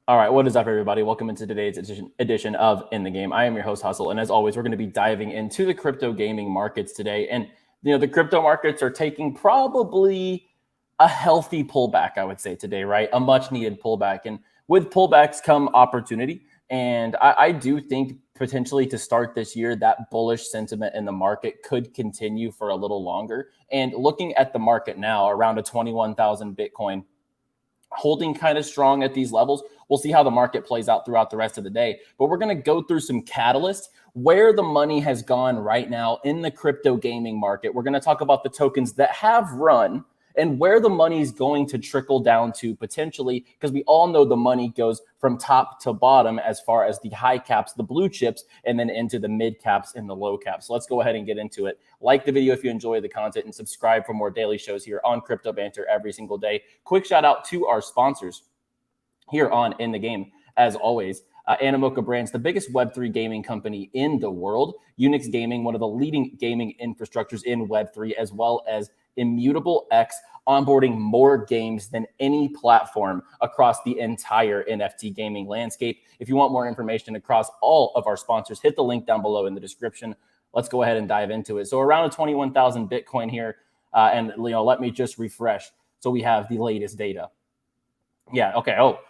All right, what is up, everybody? Welcome into today's edition of In the Game. I am your host, Hustle, and as always, we're going to be diving into the crypto gaming markets today. And the crypto markets are taking probably a healthy pullback, I would say today, right? A much-needed pullback, and with pullbacks come opportunity. And I do think potentially to start this year, that bullish sentiment in the market could continue for a little longer. And looking at the market now, around a 21,000 Bitcoin, holding kind of strong at these levels. We'll see how the market plays out throughout the rest of the day. But we're going to go through some catalysts where the money has gone right now in the crypto gaming market. We're going to talk about the tokens that have run and where the money is going to trickle down to potentially, because we all know the money goes from top to bottom as far as the high caps, the blue chips, and then into the mid caps and the low caps. So let's go ahead and get into it. Like the video if you enjoy the content and subscribe for more daily shows here on Crypto Banter every single day. Quick shout out to our sponsors here on In the Game. As always, Animoca Brands, the biggest Web3 gaming company in the world. Unix Gaming, one of the leading gaming infrastructures in Web3, as well as 𝗵𝗵𝗴𝘆, onboarding more games than any platform across the entire NFT gaming landscape. If you want more information across all of our sponsors, hit the link down below in the description. Let's go ahead and dive into it. So around a 21,000 Bitcoin here, and let me just refresh. So we have the latest data. Yeah, okay. Oh,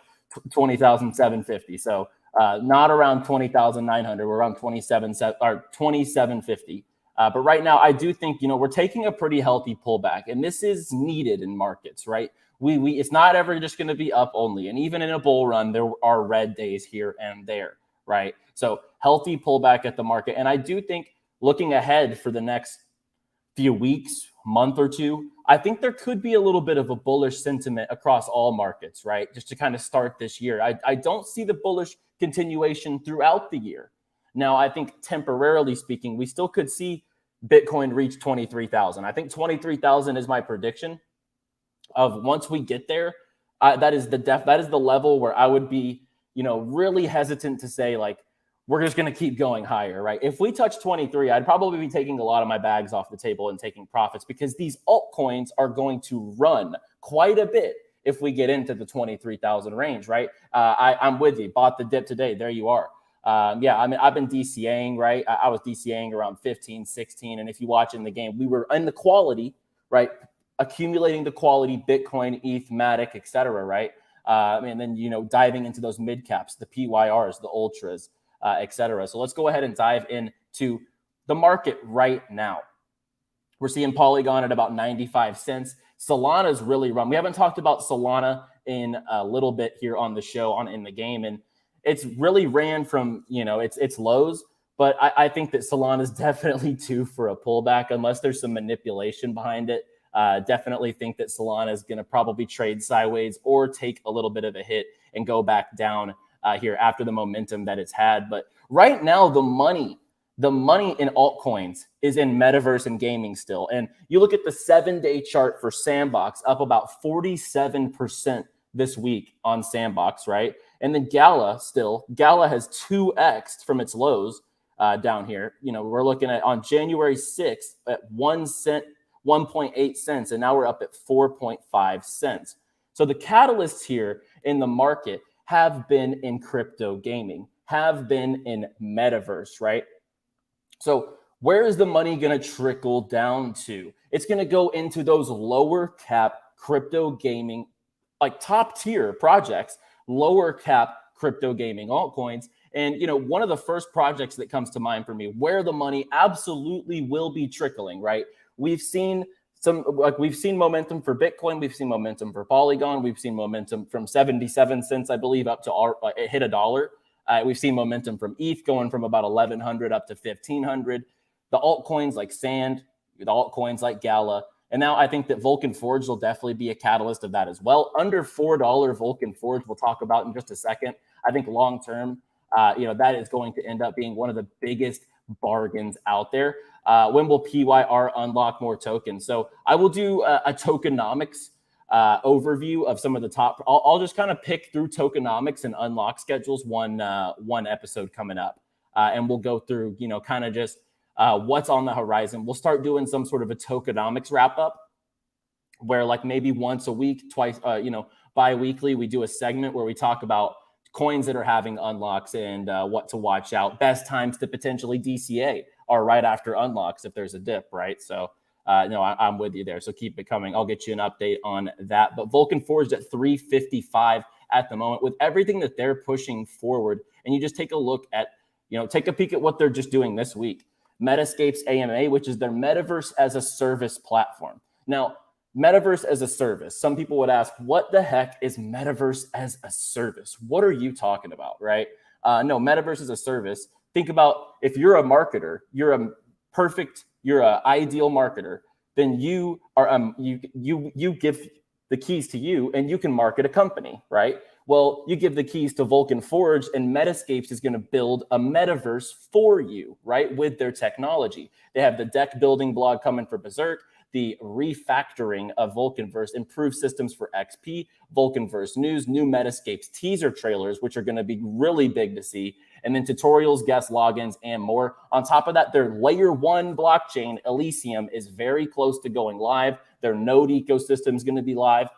20,750. So not around 20,900. We're around 2750. But right now, I do think, we're taking a pretty healthy pullback, and this is needed in markets, right? It's not ever just going to be up only. And even in a bull run, there are red days here and there, right? So healthy pullback at the market. And I do think looking ahead for the next few weeks, month or two, I think there could be a little bit of a bullish sentiment across all markets, right? Just to kind of start this year. I don't see the bullish continuation throughout the year. Now, I think temporarily speaking, we still could see Bitcoin reach 23,000. I think 23,000 is my prediction of once we get there. That is the level where I would be, really hesitant to say like, we're just going to keep going higher, right? If we touch 23, I'd probably be taking a lot of my bags off the table and taking profits because these altcoins are going to run quite a bit if we get into the 23,000 range, right? I'm with you. Bought the dip today. There you are. Yeah, I mean, I've been DCAing, right? I was DCAing around 15, 16. And if you watch in the game, we were in the quality, right? Accumulating the quality, Bitcoin, ETH, Matic, et cetera, right? And then, diving into those mid caps, the PYRs, the ultras, et cetera. So let's go ahead and dive into the market right now. We're seeing Polygon at about 95 cents. Solana's really run. We haven't talked about Solana in a little bit here on the show on In the Game. And it's really ran from, its lows. But I think that Solana is definitely due for a pullback unless there's some manipulation behind it. Definitely think that Solana is going to probably trade sideways or take a little bit of a hit and go back down here after the momentum that it's had. But right now, the money in altcoins is in metaverse and gaming still. And you look at the 7-day chart for Sandbox, up about 47% this week on Sandbox, right? And then Gala has 2x'd from its lows down here. We're looking at on January 6th at 1 cent, 1.8 cents, and now we're up at 4.5 cents. So the catalysts here in the market have been in crypto gaming, have been in metaverse, right? So where is the money going to trickle down to? It's going to go into those lower cap crypto gaming, like top tier projects, lower cap crypto gaming altcoins. And, one of the first projects that comes to mind for me where the money absolutely will be trickling, right? We've seen momentum for Bitcoin. We've seen momentum for Polygon. We've seen momentum from 77 cents, I believe, up to it hit $1. We've seen momentum from ETH going from about 1,100 up to 1,500. The altcoins like Sand, the altcoins like Gala. And now I think that Vulcan Forge will definitely be a catalyst of that as well. Under $4 Vulcan Forge, we'll talk about in just a second. I think long term, that is going to end up being one of the biggest bargains out there. When will PYR unlock more tokens? So I will do a tokenomics overview of some of the top. I'll just kind of pick through tokenomics and unlock schedules one episode coming up, and we'll go through kind of just what's on the horizon. We'll start doing some sort of a tokenomics wrap up where like maybe once a week, twice, bi-weekly, we do a segment where we talk about coins that are having unlocks and what to watch out. Best times to potentially DCA are right after unlocks if there's a dip, right? So no, I'm with you there. So keep it coming. I'll get you an update on that. But Vulcan Forged at 355 at the moment with everything that they're pushing forward. And you just take a look at, take a peek at what they're just doing this week. MetaScapes AMA, which is their metaverse as a service platform. Now, metaverse as a service. Some people would ask, what the heck is metaverse as a service? What are you talking about, right? No, metaverse as a service. Think about if you're a marketer, you're an ideal marketer, then you are you give the keys to you and you can market a company, right? Well, you give the keys to Vulcan Forge and MetaScapes is going to build a metaverse for you, right? With their technology. They have the deck building blog coming for Berserk, the refactoring of Vulcanverse, improved systems for XP, Vulcanverse news, new MetaScapes teaser trailers, which are going to be really big to see, and then tutorials, guest logins, and more. On top of that, their layer 1 blockchain, Elysium, is very close to going live. Their node ecosystem is going to be live.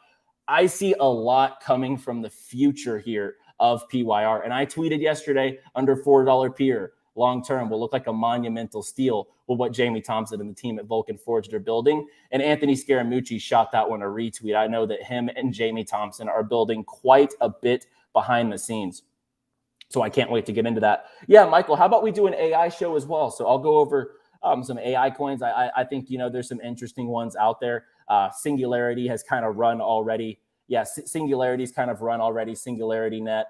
I see a lot coming from the future here of PYR. And I tweeted yesterday, under $4 peer, long-term will look like a monumental steal with what Jamie Thompson and the team at Vulcan Forged are building. And Anthony Scaramucci shot that one a retweet. I know that him and Jamie Thompson are building quite a bit behind the scenes. So I can't wait to get into that. Yeah, Michael, how about we do an AI show as well? So I'll go over some AI coins. I think, there's some interesting ones out there. Singularity has kind of run already. Yeah, Singularity's kind of run already. Singularity Net,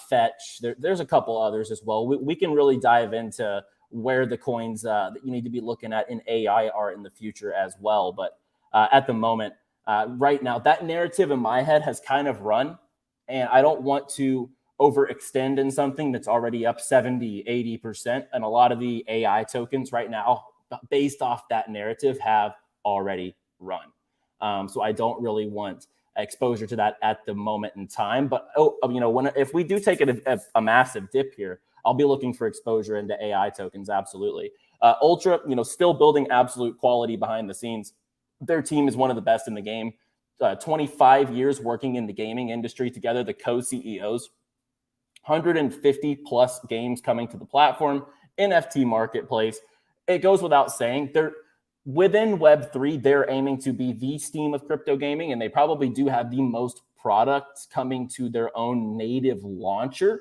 Fetch. There's a couple others as well. We can really dive into where the coins that you need to be looking at in AI are in the future as well. But at the moment, right now, that narrative in my head has kind of run. And I don't want to overextend in something that's already up 70, 80%. And a lot of the AI tokens right now, based off that narrative, have already run. So I don't really want exposure to that at the moment in time. But, if we do take a massive dip here, I'll be looking for exposure into AI tokens. Absolutely. Ultra, still building absolute quality behind the scenes. Their team is one of the best in the game. 25 years working in the gaming industry together, the co-CEOs. 150 plus games coming to the platform, NFT marketplace. It goes without saying, they're within Web3, they're aiming to be the Steam of crypto gaming, and they probably do have the most products coming to their own native launcher.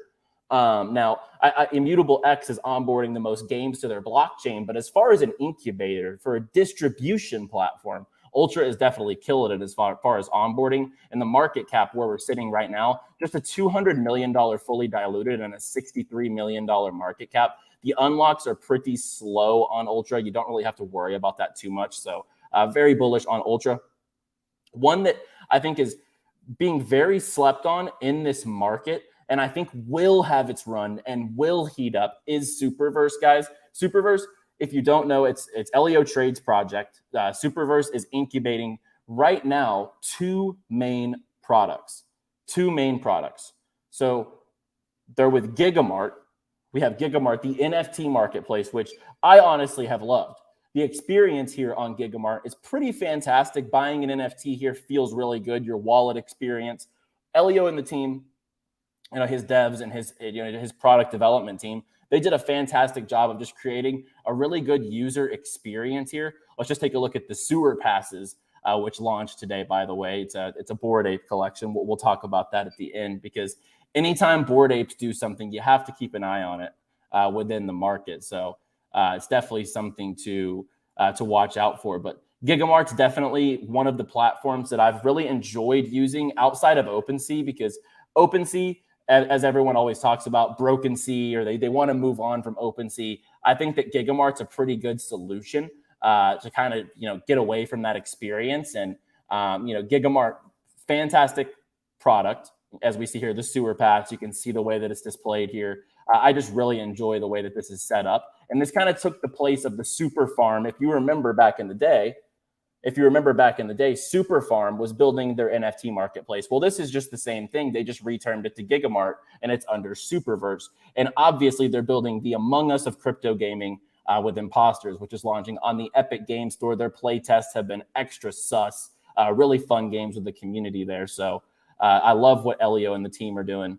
Now, 𝗵𝗵𝗴𝘃 is onboarding the most games to their blockchain, but as far as an incubator for a distribution platform, Ultra is definitely killing it as far as onboarding. And the market cap where we're sitting right now, just a $200 million fully diluted and a $63 million market cap. The unlocks are pretty slow on Ultra. You don't really have to worry about that too much. So very bullish on Ultra. One that I think is being very slept on in this market, and I think will have its run and will heat up, is SuperVerse, guys. SuperVerse, if you don't know, it's 𝗭𝗆𝗄 Trade's project. SuperVerse is incubating right now two main products. So they're with Gigamart. We have Gigamart, the NFT marketplace, which I honestly have loved. The experience here on Gigamart is pretty fantastic. Buying an NFT here feels really good. Your wallet experience. 𝗭𝗆𝗄 and the team, his devs and his product development team, they did a fantastic job of just creating a really good user experience here. Let's just take a look at the sewer passes, which launched today, by the way. It's a Bored Ape collection. We'll talk about that at the end, because anytime Bored Apes do something, you have to keep an eye on it within the market. So it's definitely something to watch out for. But Gigamart's definitely one of the platforms that I've really enjoyed using outside of OpenSea, because OpenSea, as everyone always talks about, broken sea, or they want to move on from OpenSea. I think that Gigamart's a pretty good solution to kind of, get away from that experience. And, Gigamart, fantastic product. As we see here, the sewer pass, you can see the way that it's displayed here. I just really enjoy the way that this is set up. And this kind of took the place of the Super Farm. If you remember back in the day, Super Farm was building their NFT marketplace. Well, this is just the same thing. They just retermed it to Gigamart, and it's under SuperVerse. And obviously, they're building the Among Us of crypto gaming with Imposters, which is launching on the Epic Game Store. Their play tests have been extra sus. Really fun games with the community there. So I love what 𝗭𝗆𝗄 and the team are doing.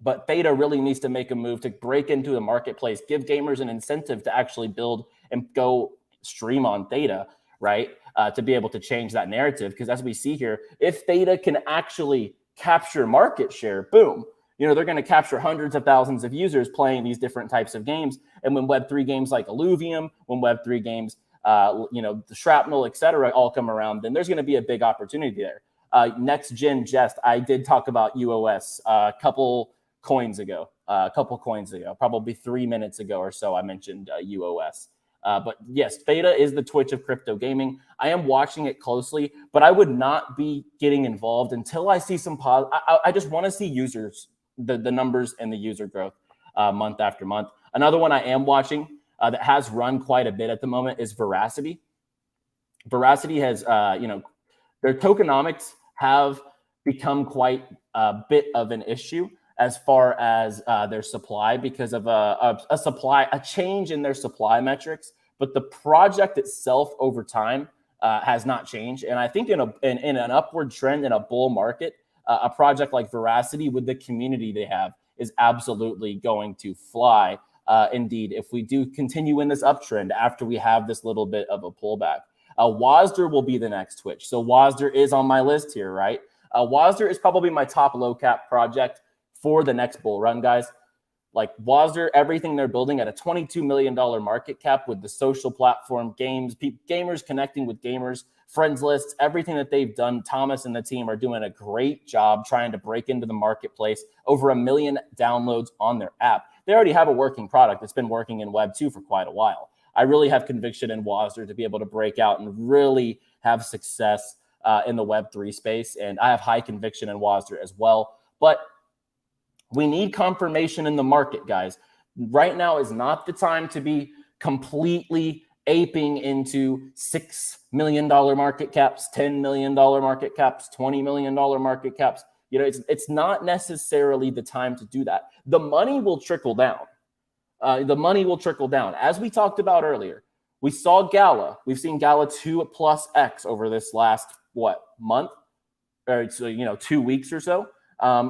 But THETA really needs to make a move to break into the marketplace, give gamers an incentive to actually build and go stream on THETA, right? To be able to change that narrative. Because as we see here, if THETA can actually capture market share, boom, they're going to capture hundreds of thousands of users playing these different types of games. And when Web3 games like Illuvium, when Web3 games, the Shrapnel, etc., all come around, then there's going to be a big opportunity there. Next Gen Jest, I did talk about UOS a couple coins ago, probably 3 minutes ago or so. I mentioned UOS. But yes, THETA is the Twitch of crypto gaming. I am watching it closely, but I would not be getting involved until I see some I just want to see users, the numbers and the user growth month after month. Another one I am watching that has run quite a bit at the moment is Veracity. Veracity has, their tokenomics have become quite a bit of an issue as far as their supply because of a change in their supply metrics. But the project itself over time has not changed. And I think in an upward trend in a bull market, a project like Veracity with the community they have is absolutely going to fly. Indeed, if we do continue in this uptrend after we have this little bit of a pullback. WOZDR will be the next Twitch. So WOZDR is on my list here, right? WOZDR is probably my top low cap project for the next bull run, guys. Like WOZDR, everything they're building at a $22 million market cap with the social platform, games, gamers connecting with gamers, friends lists, everything that they've done. Thomas and the team are doing a great job trying to break into the marketplace. Over 1 million downloads on their app. They already have a working product that's been working in Web 2 for quite a while. I really have conviction in WOZDR to be able to break out and really have success in the Web 3 space. And I have high conviction in WOZDR as well. But we need confirmation in the market, guys. Right now is not the time to be completely aping into $6 million market caps, $10 million market caps, $20 million market caps. It's not necessarily the time to do that. The money will trickle down. As we talked about earlier, we saw Gala. We've seen Gala 2+X over this last, month? Or, 2 weeks or so.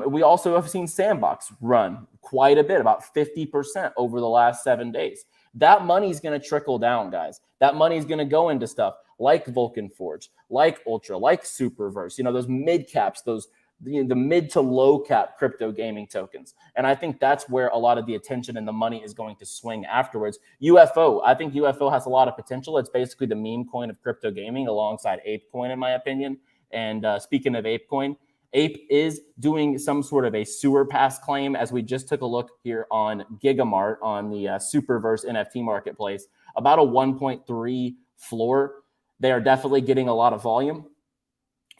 We also have seen Sandbox run quite a bit, about 50% over the last 7 days. That money's going to trickle down, guys. That money's going to go into stuff like Vulcan Forge, like Ultra, like SuperVerse, those mid caps, the mid to low cap crypto gaming tokens. And I think that's where a lot of the attention and the money is going to swing afterwards. UFO, I think UFO has a lot of potential. It's basically the meme coin of crypto gaming alongside ApeCoin, in my opinion. And speaking of ApeCoin, Ape is doing some sort of a sewer pass claim, as we just took a look here on Gigamart on the SuperVerse NFT marketplace, about a 1.3 floor. They are definitely getting a lot of volume.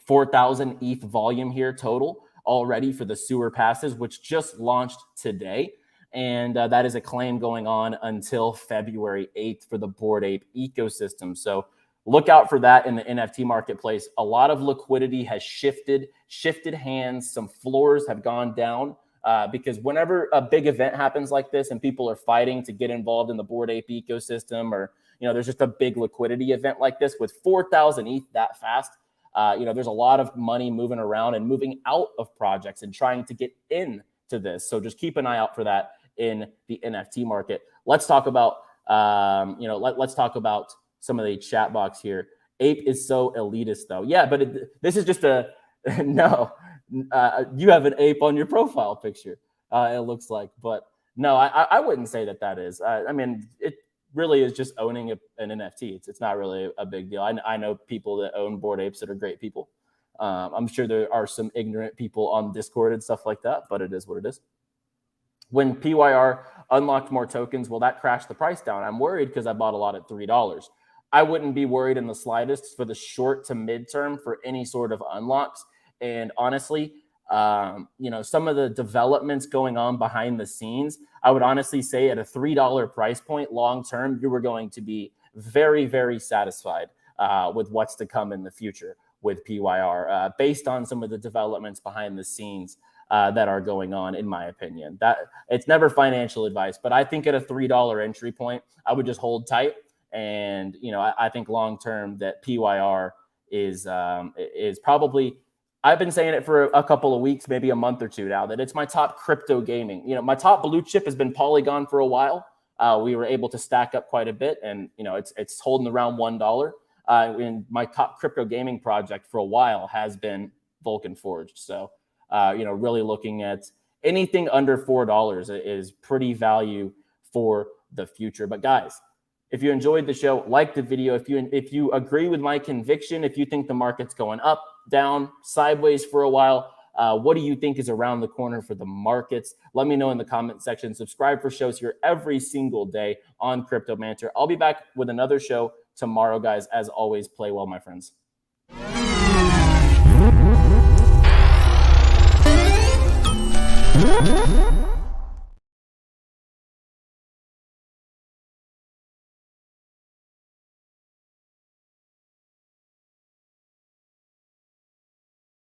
4,000 ETH volume here total already for the sewer passes, which just launched today. And that is a claim going on until February 8th for the Bored Ape ecosystem. So look out for that in the NFT marketplace. A lot of liquidity has shifted hands. Some floors have gone down because whenever a big event happens like this and people are fighting to get involved in the Bored Ape ecosystem, or there's just a big liquidity event like this with 4,000 ETH that fast, there's a lot of money moving around and moving out of projects and trying to get into this. So just keep an eye out for that in the NFT market. Let's talk about You know, let's talk about some of the chat box here. Ape is so elitist, though. Yeah, but this is just a no. You have an ape on your profile picture. It looks like, but no, I wouldn't say that is. I mean, it really is just owning an NFT. It's not really a big deal. I know people that own Bored Apes that are great people. I'm sure there are some ignorant people on Discord and stuff like that, but it is what it is. When PYR unlocked more tokens, will that crash the price down? I'm worried because I bought a lot at $3. I wouldn't be worried in the slightest for the short to midterm for any sort of unlocks. And honestly, you know, some of the developments going on behind the scenes, I would honestly say at a $3 price point long term, you were going to be very, very satisfied with what's to come in the future with PYR, based on some of the developments behind the scenes that are going on, in my opinion. That it's never financial advice, but I think at a $3 entry point, I would just hold tight. And, you know, I think long term that PYR is probably, I've been saying it for a couple of weeks, maybe a month or two now, that it's my top crypto gaming. You know, my top blue chip has been Polygon for a while. We were able to stack up quite a bit, and, you know, it's holding around $1. And my top crypto gaming project for a while has been Vulcan Forged. So, you know, really looking at anything under $4 is pretty value for the future. But guys, if you enjoyed the show, like the video. If you agree with my conviction, if you think the market's going up, down, sideways for a while, what do you think is around the corner for the markets? Let me know in the comment section. Subscribe for shows here every single day on Crypto Mantor. I'll be back with another show tomorrow, guys. As always, play well, my friends.